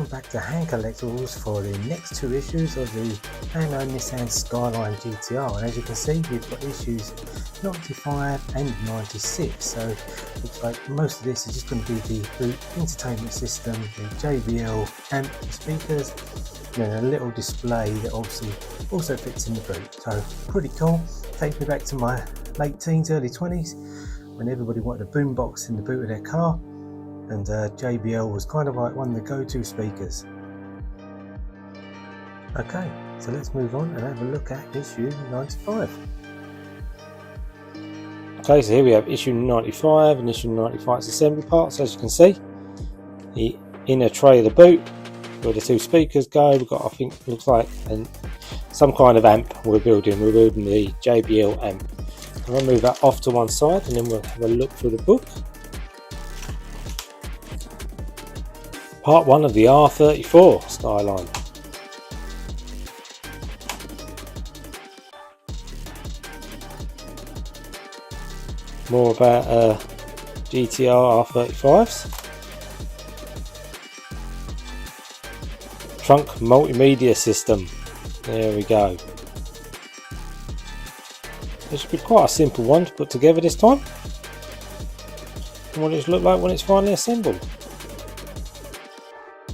welcome back to Hand Collectibles for the next two issues of the Fanhome Nissan Skyline GTR. And as you can see, we've got issues 95 and 96, so looks like most of this is just going to be the boot entertainment system, the JBL amp speakers, and then a little display that obviously also fits in the boot. So pretty cool. Takes me back to my late teens, early 20s, when everybody wanted a boombox in the boot of their car, and JBL was kind of like one of the go-to speakers. Okay, so let's move on and have a look at issue 95. Okay, so here we have issue 95 and issue 95's assembly parts. As you can see, the inner tray of the boot, where the two speakers go, we've got, I think, looks like some kind of amp we're building. We're building the JBL amp. I'm going to move that off to one side and then we'll have a look through the book. Part 1 of the R34 Skyline. More about GTR R35s. Trunk multimedia system. There we go. This should be quite a simple one to put together this time. And what it look like when it's finally assembled.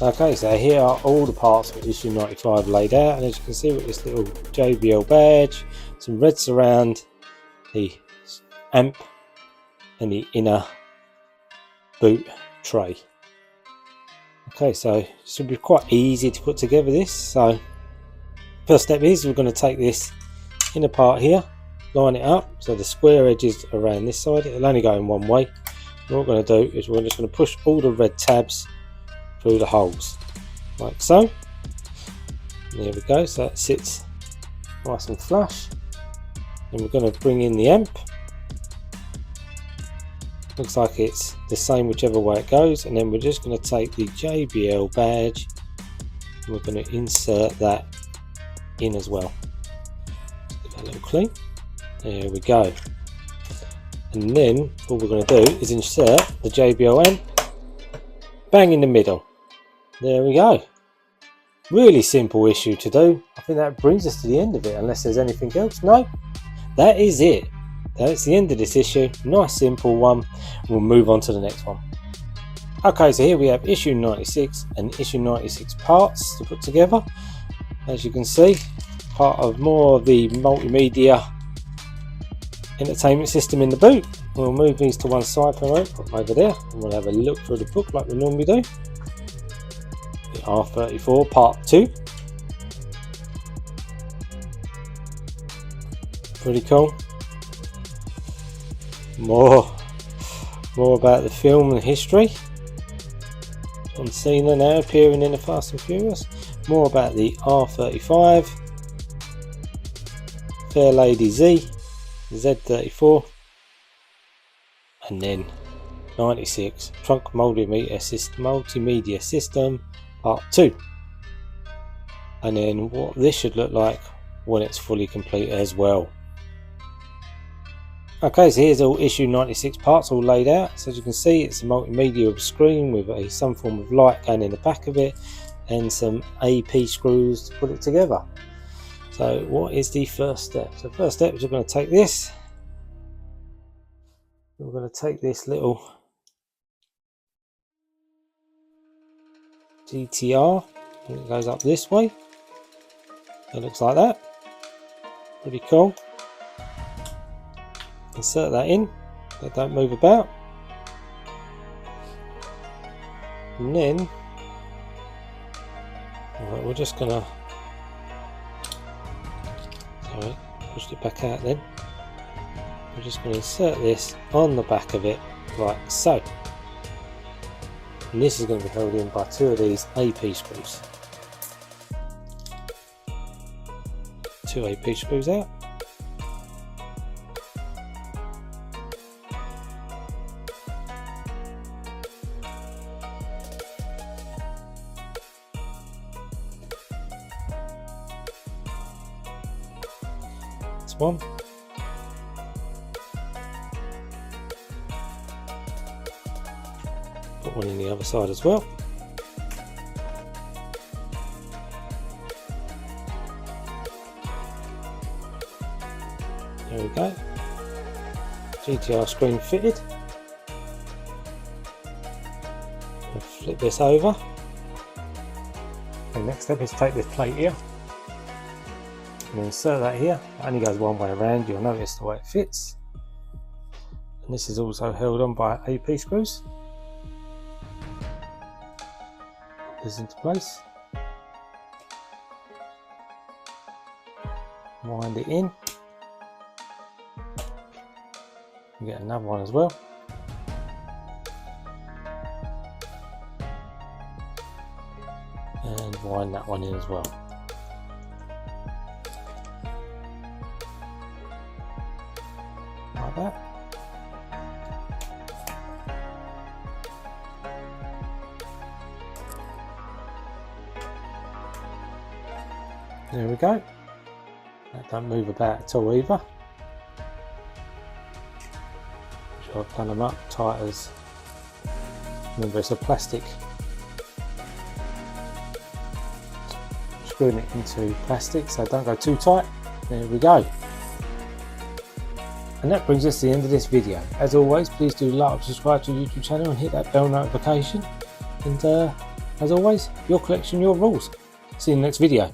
Okay, so here are all the parts for issue 95 laid out, and as you can see with this little JBL badge, some red surround, the amp and the inner boot tray. Okay, so it should be quite easy to put together this. So first step is we're going to take this inner part here, line it up so the square edges around this side. It'll only go in one way. And what we're going to do is we're just going to push all the red tabs through the holes like so. There we go, so that sits nice and flush. And we're going to bring in the amp. Looks like it's the same whichever way it goes, and then we're just going to take the JBL badge and we're going to insert that in as well. Give that a little clean. There we go. And then all we're going to do is insert the JBL amp bang in the middle. There we go. Really simple issue to do. I think that brings us to the end of it, unless there's anything else. No, that is it. That's the end of this issue. Nice simple one. We'll move on to the next one. Okay, so here we have issue 96 and issue 96 parts to put together. As you can see, part of more of the multimedia entertainment system in the boot. We'll move these to one side for a moment, put them over there, and we'll have a look through the book like we normally do. The R34 part 2. Pretty cool. More about the film and history. John Cena now appearing in the Fast and Furious. More about the R35. Fair Lady Z. Z34. And then 96 Trunk Multimedia System Part 2. And then what this should look like when it's fully complete as well. Okay, so here's all issue 96 parts all laid out. So as you can see, it's a multimedia screen with some form of light going in the back of it and some AP screws to put it together. So what is the first step? So first step is we're going to take this. We're going to take this little GTR, and it goes up this way. It looks like that. Pretty cool. Insert that in, they don't move about. And then we're just gonna pushed it back out then. We're just going to insert this on the back of it like so. And this is going to be held in by two of these AP screws. Two AP screws out. That's one. Put one in the other side as well. GTR screen fitted. We'll flip this over. The next step is take this plate here and insert that here. It only goes one way around, you'll notice the way it fits. And this is also held on by AP screws. Put this into place. Wind it in. You get another one as well. And wind that one in as well. Like that. There we go. That don't move about at all either. So I've done them up tight as, remember it's a plastic, screwing it into plastic so don't go too tight. There we go. And that brings us to the end of this video. As always, please do like and subscribe to the YouTube channel and hit that bell notification. And as always, your collection, your rules. See you in the next video.